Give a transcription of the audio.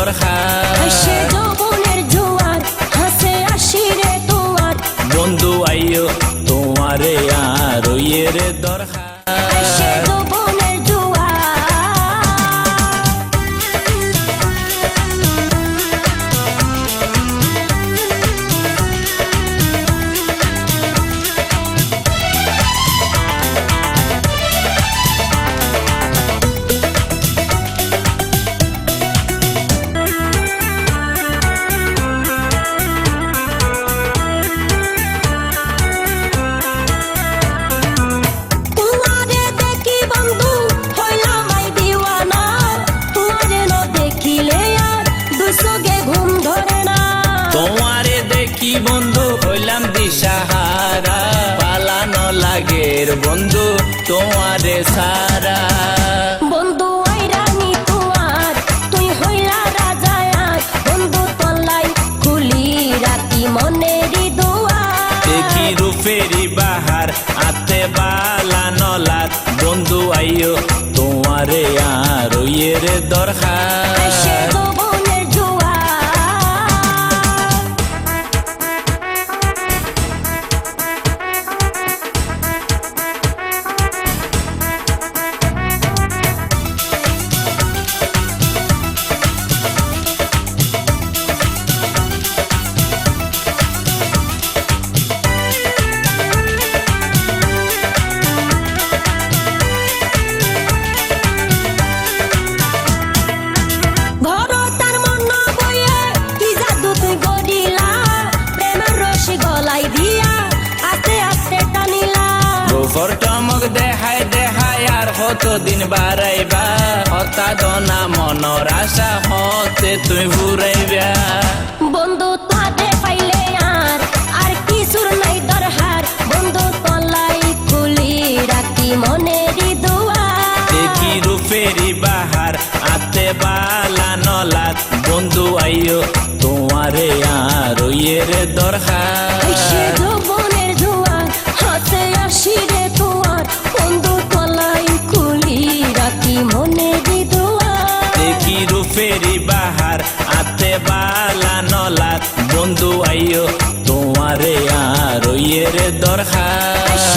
দরকার সে যৌবনের জোয়ার হাসে আসিরে তোমার বন্ধু আইও তোমারে আর ওইয়ের দরকার সে যৌবনের জোয়ার তোমারে দেখি বন্ধু হইলাম দিশাহারা পালানো লাগের বন্ধু তোমারে সারা বন্ধু আইরানি তোমার তুই হইলা রাজায়ার বন্ধু তলাই খুলি রাতি মনেরই দুয়ার দেখি রূপেরি বাহার আতে বালানো লাগ বন্ধু আইও তোমারে আর ওইয়ের দরকার সে যৌবনের জোয়ার চমক দেখায় দেখায় আর কতদিন বাড়াইবা হতা দনা মনর আশা হতে তুই ঘুরাইবা বন্ধু তাতে পাইলে আর কিছুর নাই দরকার বন্ধু তলাই খুলি রাতি মনেরই দুয়ার দেখি রূপেরি বাহার আতে বালানো লাগ বন্ধু আইও তোমারে আর ওইয়ের দরকার সে যৌবনের জোয়ার হাসে আসিরে তোমার বন্ধু তলাই খুলি রাতি মনেরই দুয়ার দেখি রূপেরি বাহার আতে বালানো লাগ বন্ধু আইও তোমারে আর ওইয়ের দরকার